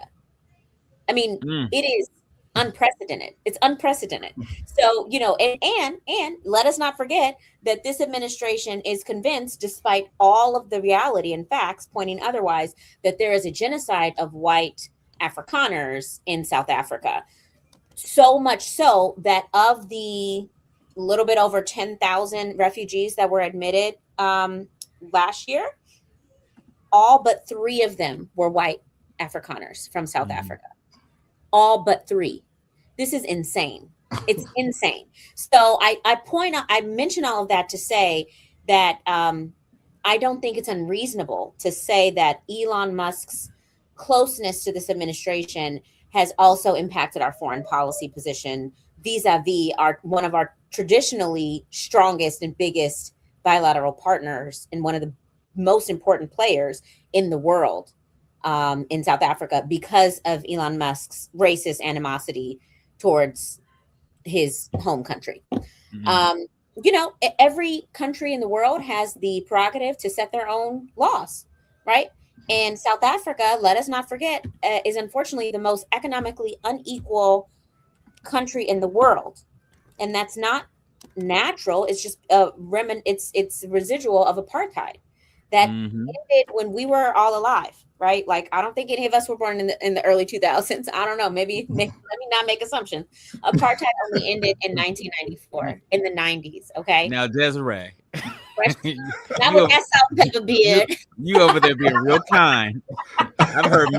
It is unprecedented. It's unprecedented. So, and let us not forget that this administration is convinced, despite all of the reality and facts pointing otherwise, that there is a genocide of white Afrikaners in South Africa. So much so that of the little bit over 10,000 refugees that were admitted last year, all but 3 of them were white Afrikaners from South Africa. All but 3. This is insane. It's insane. So I mention all of that to say that I don't think it's unreasonable to say that Elon Musk's closeness to this administration has also impacted our foreign policy position vis-a-vis one of our traditionally strongest and biggest bilateral partners and one of the most important players in the world in South Africa because of Elon Musk's racist animosity towards his home country. Every country in the world has the prerogative to set their own laws, right? And South Africa, let us not forget, is unfortunately the most economically unequal country in the world. And that's not natural. It's just it's residual of apartheid that ended when we were all alive, right? Like, I don't think any of us were born in the early 2000s. I don't know. Maybe let me not make assumptions. Apartheid only ended in 1994, in the 90s. Okay. Now, Desiree. Not with that salt and pepper beard. You over there being real kind. I've heard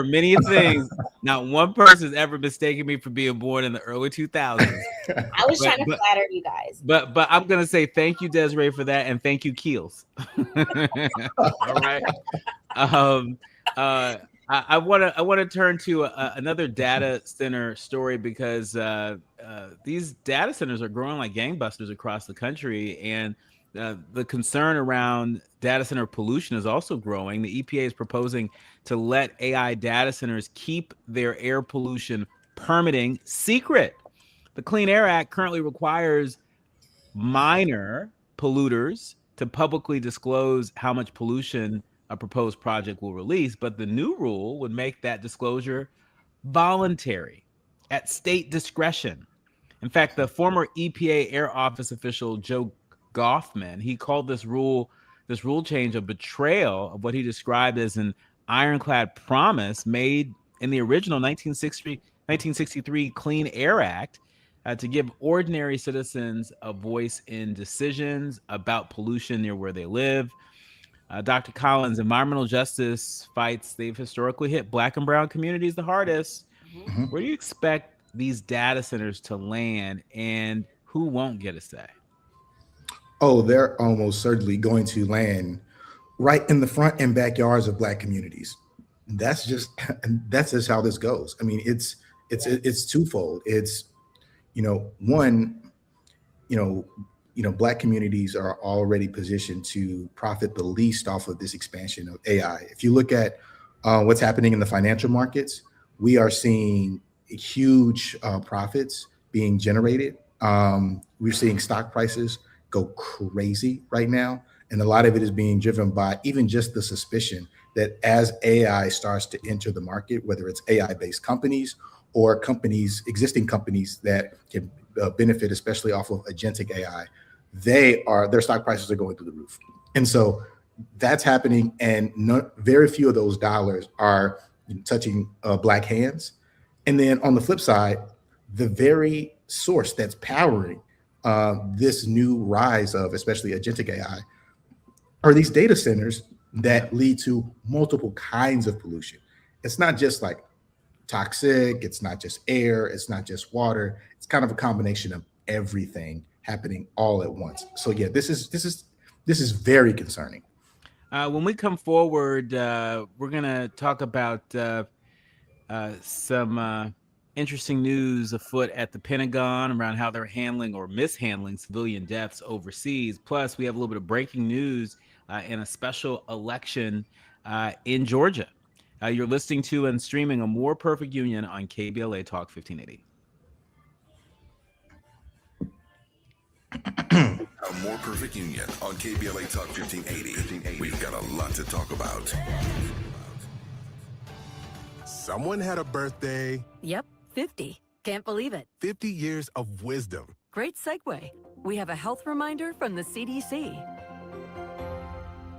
many things. Not one person's ever mistaken me for being born in the early 2000s. I was trying to flatter you guys. But I'm gonna say thank you, Desiree, for that, and thank you, Keels. All right. I want to turn to another data center story because these data centers are growing like gangbusters across the country, and the concern around data center pollution is also growing. The EPA is proposing to let AI data centers keep their air pollution permitting secret. The Clean Air Act currently requires minor polluters to publicly disclose how much pollution a proposed project will release, but the new rule would make that disclosure voluntary at state discretion. In fact, the former EPA Air Office official Joe Goffman, he called this rule change a betrayal of what he described as an ironclad promise made in the original 1963 Clean Air Act to give ordinary citizens a voice in decisions about pollution near where they live. Dr. Collins, environmental justice fights, they've historically hit Black and brown communities the hardest. Where do you expect these data centers to land, and who won't get a say? Oh, they're almost certainly going to land right in the front and backyards of Black communities. That's just how this goes. I mean, it's twofold. It's, one, Black communities are already positioned to profit the least off of this expansion of AI. If you look at what's happening in the financial markets, we are seeing huge profits being generated. We're seeing stock prices go crazy right now. And a lot of it is being driven by even just the suspicion that as AI starts to enter the market, whether it's AI-based companies or existing companies that can benefit, especially off of agentic AI, their stock prices are going through the roof. And so that's happening. And very few of those dollars are touching Black hands. And then on the flip side, the very source that's powering this new rise of especially agentic AI are these data centers that lead to multiple kinds of pollution. It's not just like toxic, it's not just air, it's not just water. It's kind of a combination of everything happening all at once. So yeah, this is very concerning. When we come forward, we're gonna talk about some interesting news afoot at the Pentagon around how they're handling or mishandling civilian deaths overseas. Plus, we have a little bit of breaking news in a special election in Georgia. You're listening to and streaming A More Perfect Union on KBLA Talk 1580. A More Perfect Union on KBLA Talk 1580. We've got a lot to talk about. Someone had a birthday. Yep, 50. Can't believe it. 50 years of wisdom. Great segue. We have a health reminder from the CDC.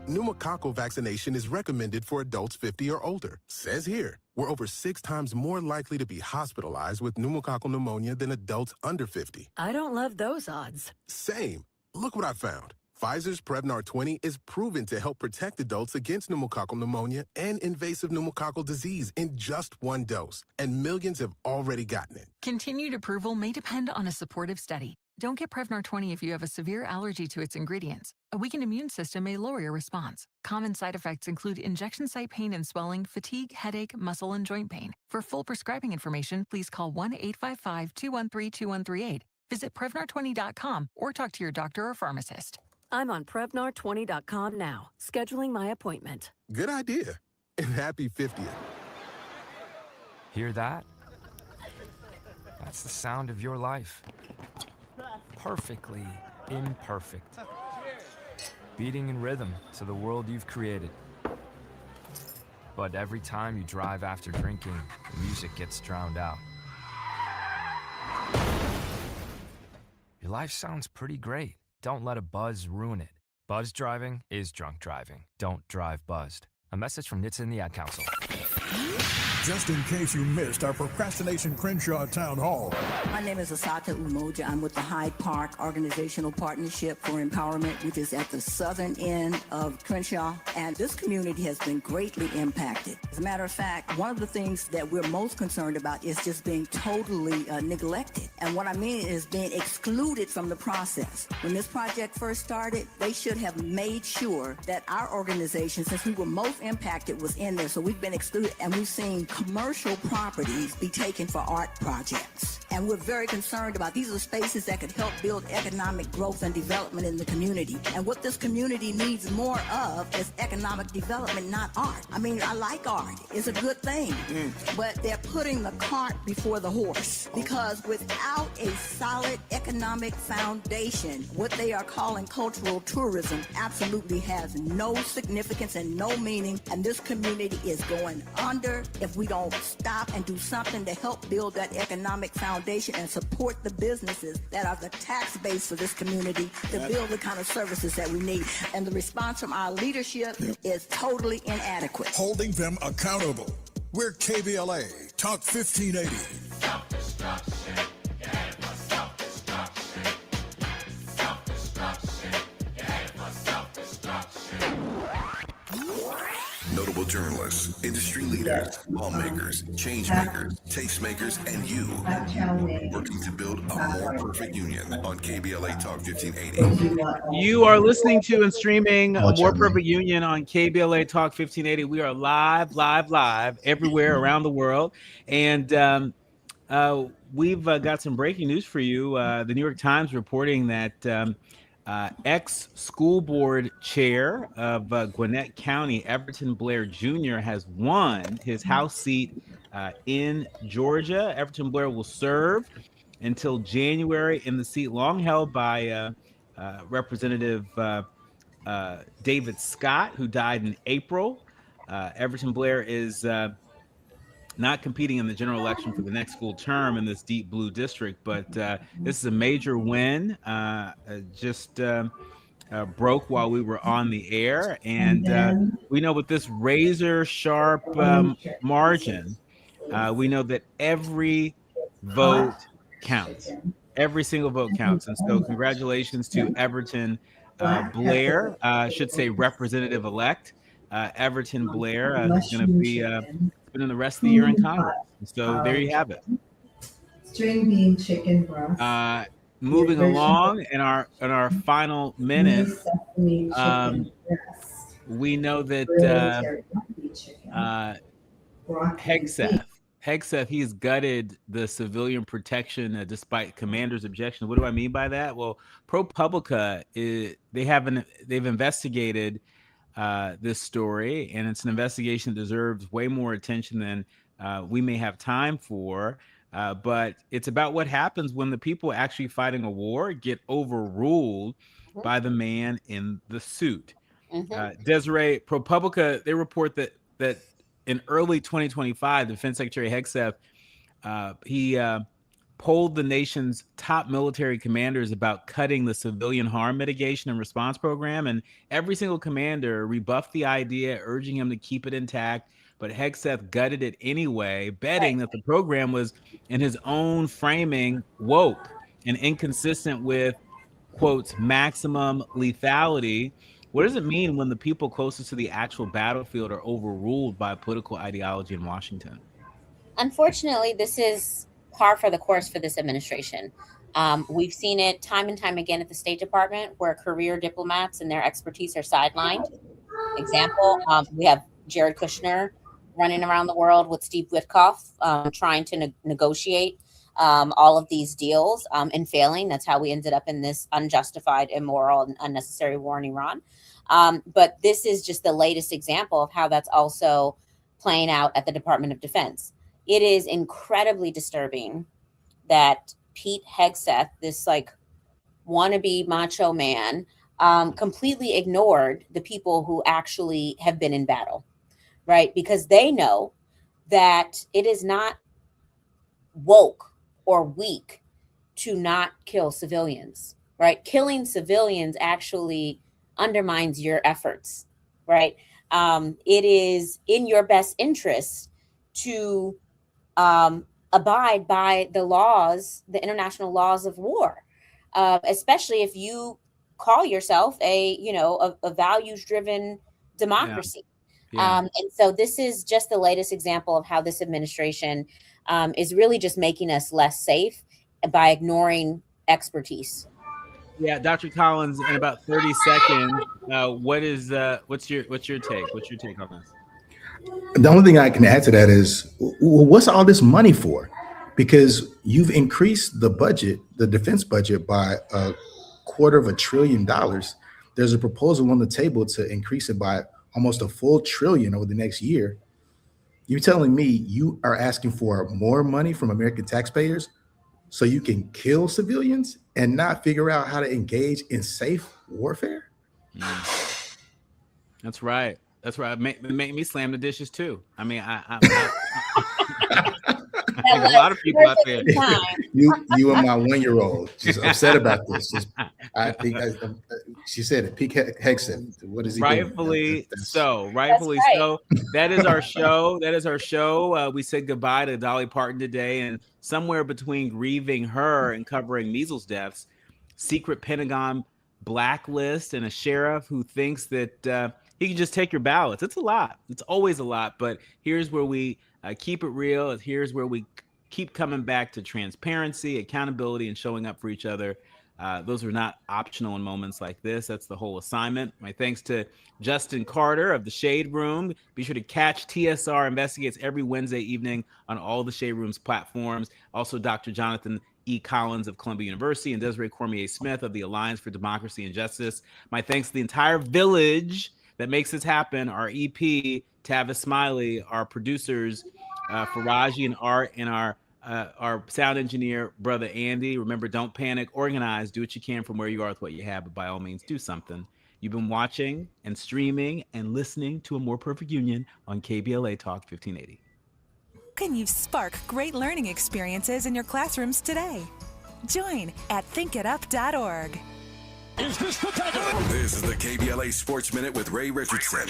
Pneumococcal vaccination is recommended for adults 50 or older. Says here, we're over 6 times more likely to be hospitalized with pneumococcal pneumonia than adults under 50. I don't love those odds. Same. Look what I found. Pfizer's Prevnar 20 is proven to help protect adults against pneumococcal pneumonia and invasive pneumococcal disease in just one dose, and millions have already gotten it. Continued approval may depend on a supportive study. Don't get Prevnar 20 if you have a severe allergy to its ingredients. A weakened immune system may lower your response. Common side effects include injection site pain and swelling, fatigue, headache, muscle, and joint pain. For full prescribing information, please call 1-855-213-2138. Visit Prevnar20.com or talk to your doctor or pharmacist. I'm on Prevnar20.com now, scheduling my appointment. Good idea. And happy 50th. Hear that? That's the sound of your life. Perfectly imperfect. Beating in rhythm to the world you've created. But every time you drive after drinking, the music gets drowned out. Your life sounds pretty great. Don't let a buzz ruin it. Buzz driving is drunk driving. Don't drive buzzed. A message from NHTSA and the Ad Council. Just in case you missed our Procrastination Crenshaw Town Hall. My name is Asata Umoja. I'm with the Hyde Park Organizational Partnership for Empowerment, which is at the southern end of Crenshaw. And this community has been greatly impacted. As a matter of fact, one of the things that we're most concerned about is just being totally neglected. And what I mean is being excluded from the process. When this project first started, they should have made sure that our organization, since we were most impacted, was in there. So we've been excluded, and we've seen commercial properties be taken for art projects. And we're very concerned about these are spaces that could help build economic growth and development in the community. And what this community needs more of is economic development, not art. I mean, I like art. It's a good thing. But they're putting the cart before the horse. Because without a solid economic foundation, what they are calling cultural tourism absolutely has no significance and no meaning. And this community is going under if we don't stop and do something to help build that economic foundation and support the businesses that are the tax base for this community to build the kind of services that we need. And the response from our leadership is totally inadequate. Holding them accountable. We're KBLA, Talk 1580. Self-destruction. You're headed for self-destruction. Self-destruction. You're headed for self-destruction. Notable journalists, industry leaders, lawmakers, change makers, tastemakers, and you working to build a more perfect union on KBLA Talk 1580. You are listening to and streaming a More Perfect Union on KBLA Talk 1580. We are live everywhere around the world. And we've got some breaking news for you. The New York Times reporting that ex-school board chair of Gwinnett County, Everton Blair Jr., has won his House seat in Georgia. Everton Blair will serve until January in the seat long held by Representative David Scott, who died in April. Everton Blair is not competing in the general election for the next school term in this deep blue district, but this is a major win. Just broke while we were on the air, and we know with this razor sharp margin, we know that every vote counts. Every single vote counts, and so congratulations to Everton Blair. Should say Representative-elect Everton Blair, who's going to be spending the rest of the year in Congress. So there you have it. String bean chicken breast. Moving along in our final minutes, we know that Hegseth, he's gutted the civilian protection despite commanders' objection. What do I mean by that? Well, ProPublica they've investigated this story, and it's an investigation that deserves way more attention than we may have time for. But it's about what happens when the people actually fighting a war get overruled by the man in the suit. Desiree, ProPublica, they report that in early 2025, Defense Secretary Hegseth, he polled the nation's top military commanders about cutting the civilian harm mitigation and response program, and every single commander rebuffed the idea, urging him to keep it intact. But Hegseth gutted it anyway, betting that the program was, in his own framing, woke and inconsistent with quotes, maximum lethality. What does it mean when the people closest to the actual battlefield are overruled by political ideology in Washington? Unfortunately, this is par for the course for this administration. We've seen it time and time again at the State Department, where career diplomats and their expertise are sidelined. Example, we have Jared Kushner running around the world with Steve Witkoff, trying to negotiate all of these deals and failing. That's how we ended up in this unjustified, immoral, and unnecessary war in Iran. But this is just the latest example of how that's also playing out at the Department of Defense. It is incredibly disturbing that Pete Hegseth, this like wannabe macho man, completely ignored the people who actually have been in battle, right? Because they know that it is not woke or weak to not kill civilians, right? Killing civilians actually undermines your efforts, right? It is in your best interest to abide by the laws, the international laws of war, especially if you call yourself a values-driven democracy. Yeah. And so this is just the latest example of how this administration is really just making us less safe by ignoring expertise. Yeah, Dr. Collins, in about 30 seconds, what's your take? What's your take on this? The only thing I can add to that is, what's all this money for? Because you've increased the budget, the defense budget, by $250 billion. There's a proposal on the table to increase it by almost $1 full trillion over the next year. You're telling me you are asking for more money from American taxpayers so you can kill civilians and not figure out how to engage in safe warfare? That's right. That's right. Make me slam the dishes too. I mean, I think a lot of people out there. You and my 1-year-old. She's upset about this. I think she said it. Pete Hegseth. What is he Rightfully doing? so. Rightfully right. so. That is our show. That is our show. We said goodbye to Dolly Parton today, and somewhere between grieving her and covering measles deaths, secret Pentagon blacklist, and a sheriff who thinks that he can just take your ballots. It's a lot. It's always a lot. But here's where we keep it real. Here's where we keep coming back to transparency, accountability, and showing up for each other. Those are not optional in moments like this. That's the whole assignment. My thanks to Justin Carter of the Shade Room. Be sure to catch TSR Investigates every Wednesday evening on all the Shade Room's platforms. Also, Dr. Jonathan E. Collins of Columbia University and Desiree Cormier Smith of the Alliance for Democracy and Justice. My thanks to the entire village that makes this happen. Our EP, Tavis Smiley, our producers, Faraji and Art, and our sound engineer, brother Andy. Remember, don't panic, organize, do what you can from where you are with what you have, but by all means, do something. You've been watching and streaming and listening to A More Perfect Union on KBLA Talk 1580. Can you spark great learning experiences in your classrooms today? Join at thinkitup.org. This is the KBLA Sports Minute with Ray Richardson.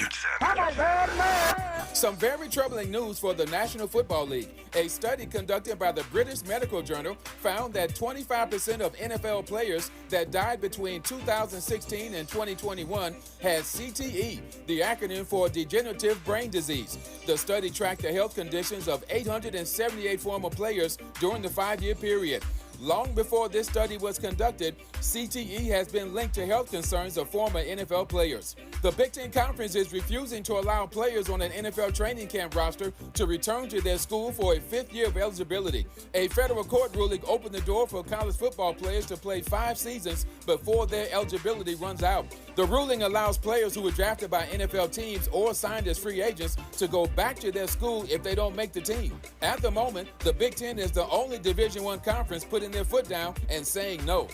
Some very troubling news for the National Football League. A study conducted by the British Medical Journal found that 25% of NFL players that died between 2016 and 2021 had CTE, the acronym for degenerative brain disease. The study tracked the health conditions of 878 former players during the 5-year period. Long before this study was conducted, CTE has been linked to health concerns of former NFL players. The Big Ten Conference is refusing to allow players on an NFL training camp roster to return to their school for a 5th year of eligibility. A federal court ruling opened the door for college football players to play 5 seasons before their eligibility runs out. The ruling allows players who were drafted by NFL teams or signed as free agents to go back to their school if they don't make the team. At the moment, the Big Ten is the only Division I conference putting their foot down and saying no.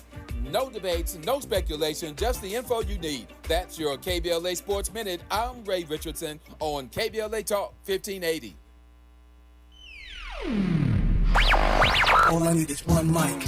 No debates, no speculation, just the info you need. That's your KBLA Sports Minute. I'm Ray Richardson on KBLA Talk 1580. All I need is one mic.